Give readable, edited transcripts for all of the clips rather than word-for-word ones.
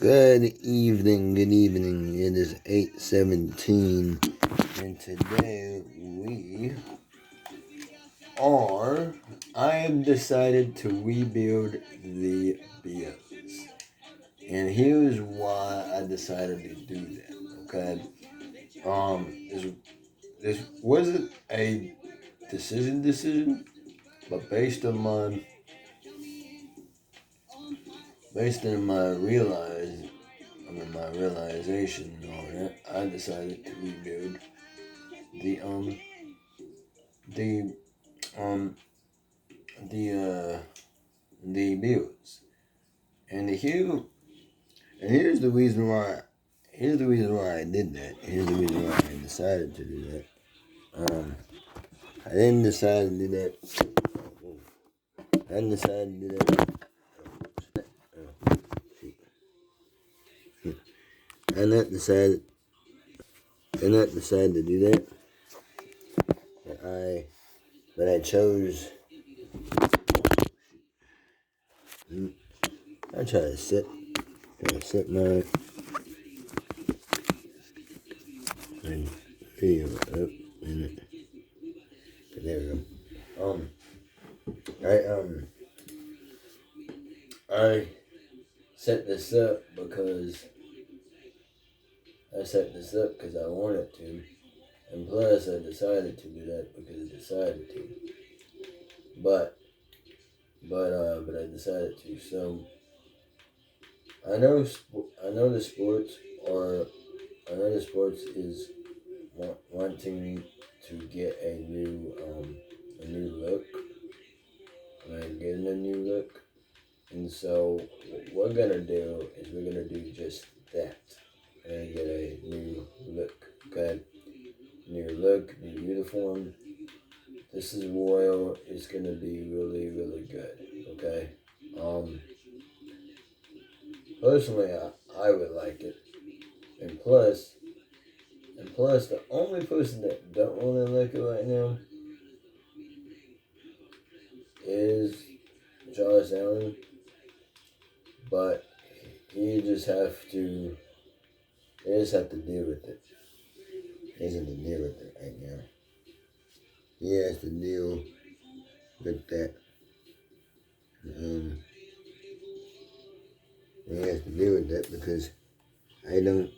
Good evening, It is 8:17, and today I have decided to rebuild the BiLLS. And here's why I decided to do that, okay? This wasn't a decision, but based on my realization and all that, I decided to rebuild the the um the BiLLS. And here's the reason why. Here's the reason why I did that. Here's the reason why I decided to do that. I didn't decide to do that. I didn't decide to do that. I not decided. I not decided to do that. But I chose. I try to set my video up in it. There we go. I set this up because I wanted to, and plus I decided to do that because I decided to. But I decided to. So I know the sports is wanting to get a new look, and getting a new look. And so what we're gonna do is we're gonna do just that. We're gonna get a new look, okay? New look, new uniform. This is royal. It's gonna be really, really good, okay? Personally, I would like it. And plus, the only person that don't want to like it right now is Josh Allen. But you just have to deal with it. He has to deal with it right now. He has to deal with that. He has to deal with that because I don't.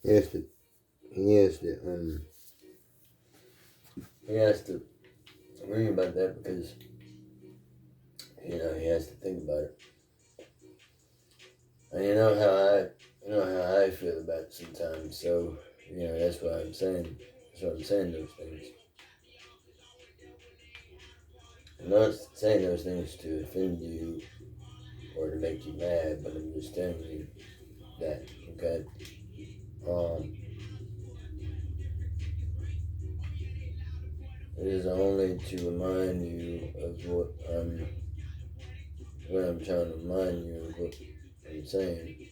He has to. He has to. He has to worry about that because he has to think about it. And you know how I feel about it sometimes. So that's why I'm saying. That's why I'm saying those things. I'm not saying those things to offend you or to make you mad, but I'm just telling you that, okay? It is only to remind you of what I'm trying to remind you of what I'm saying.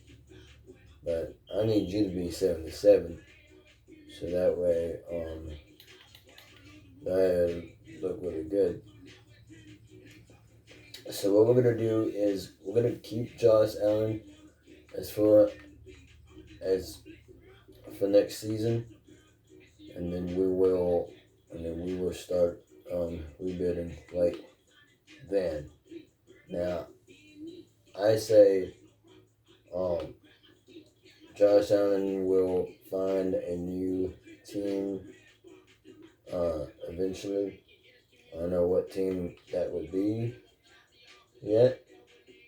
But I need you to be 77, so that way, I look really good. So what we're gonna do is we're gonna keep Josh Allen as for next season, and then we will start rebuilding like then. Now I say Josh Allen will find a new team eventually. I don't know what team that would be yet,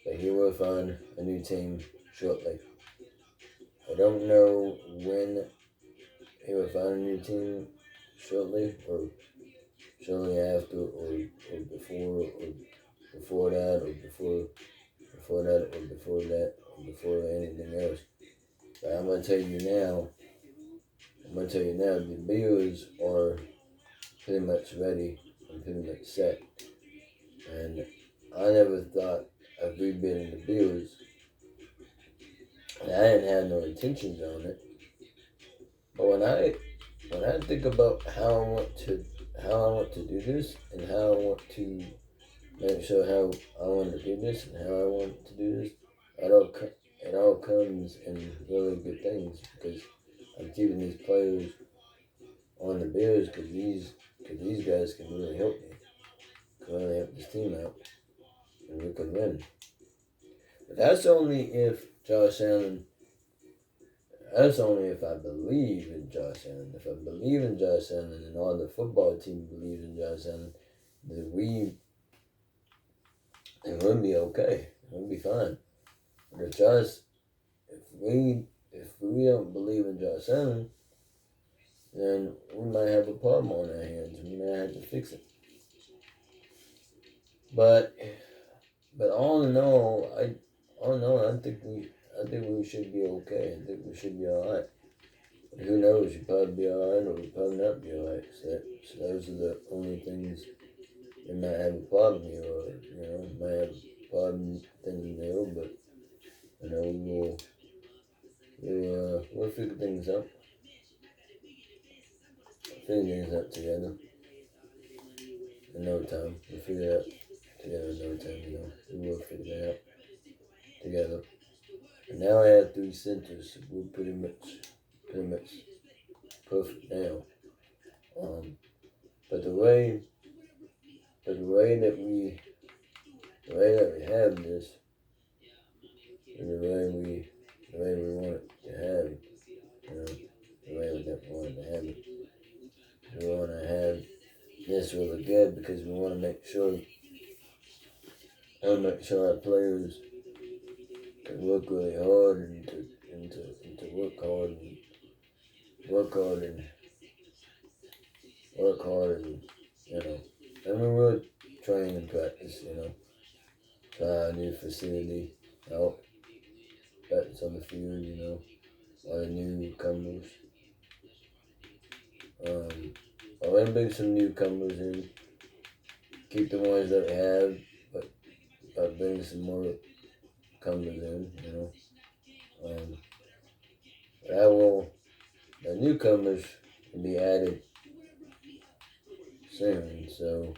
but he will find a new team shortly. I don't know when he will find a new team shortly, or shortly after, or before, or before that, or before that, or before that, or before anything else. But I'm gonna tell you now. The Bills are pretty much ready and pretty much set, and I never thought of rebuilding the BiLLS. And I didn't have no intentions on it. But when I think about how I want to do this and how I want to make sure how I want to do this and how I want to do this, it all comes in really good things because I'm keeping these players on the BiLLS because these guys can really help me, can really help this team out, and we can win. But that's only if Josh Allen. That's only if I believe in Josh Allen. If I believe in Josh Allen and all the football team believes in Josh Allen, then we'll be okay. We'll be fine. But if we don't believe in Josh Allen, then we might have a problem on our hands. We might have to fix it. But all in all, I think we should be okay. I think we should be all right. But who knows? You probably be all right, or you probably not be all right. So those are the only things we might have a problem here, or might have a problem things there. But we'll figure things out. Figure things out together in no time. We'll figure it out together in no time. We will figure it out together. And now I have 3 centers. So we're pretty much perfect now. But the way that we have this, and the way we want it to have it, the way that we want it to have it. We want to have this really good because we want to make sure our players can work really hard and to work hard and and we will train and practice, try a new facility out, practice on the field, all the newcomers. I'm gonna bring some newcomers in, keep the ones that we have, but bring some more comers in, the newcomers will be added soon, so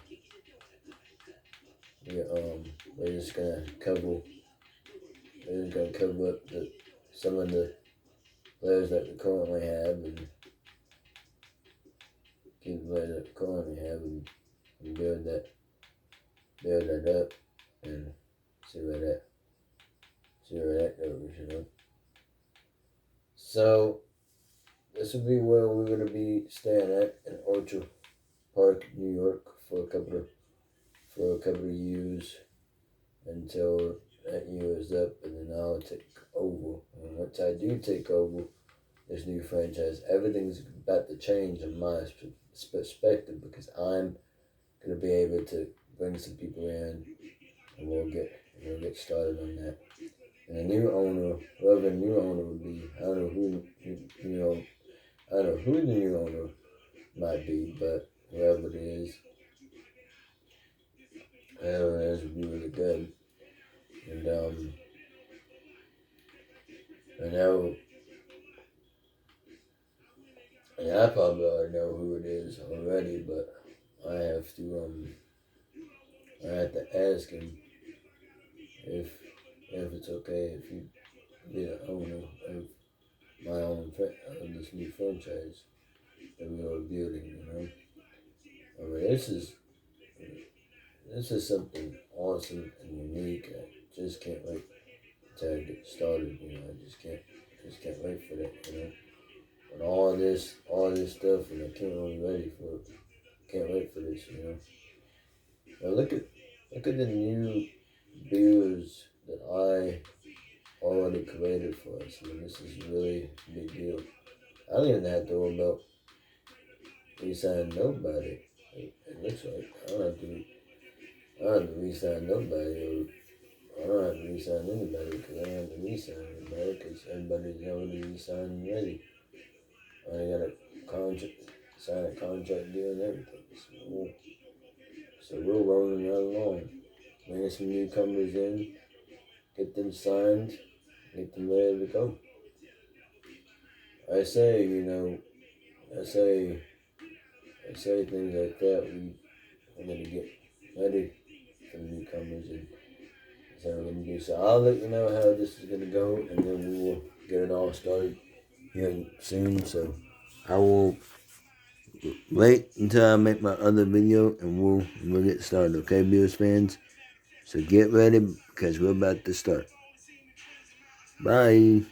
we're just gonna cover up some of the players that we currently have and keep the players that we currently have and build that up and see where that goes. So this will be where we're gonna be staying at in Orchard Park, New York, for a couple of years until that year is up, and then I'll take over. And once I do take over this new franchise, everything's about to change in my perspective because I'm gonna be able to bring some people in, and we'll get started on that. And the new owner, whoever the new owner would be, I don't know who the new owner might be, but whoever it is would be really good. And I probably already know who it is already, but I have to ask him if it's okay if he be the owner of of this new franchise that we are building. I mean, this is something awesome and unique. I just can't wait to get started. I just can't wait for that. And all this stuff, and I can't really ready for it. Can't wait for this. Now look at the new BiLLS that I already created for us. I mean, this is really a big deal. I don't even have to worry about re-signing nobody. It looks like I don't have to re-sign nobody, or I don't have to re-sign anybody because I don't have to re-sign anybody because everybody's already re-signed already. I got a sign a contract deal and everything. So we're rolling right along. bring some newcomers in, get them signed, get them ready to go. I say, I say things like that. I'm gonna get ready for the newcomers, and that's how we're gonna do. So I'll let you know how this is gonna go, and then we will get it all started here soon. So I will wait until I make my other video, and we'll get started. Okay, BiLLS fans. So get ready because we're about to start. Bye.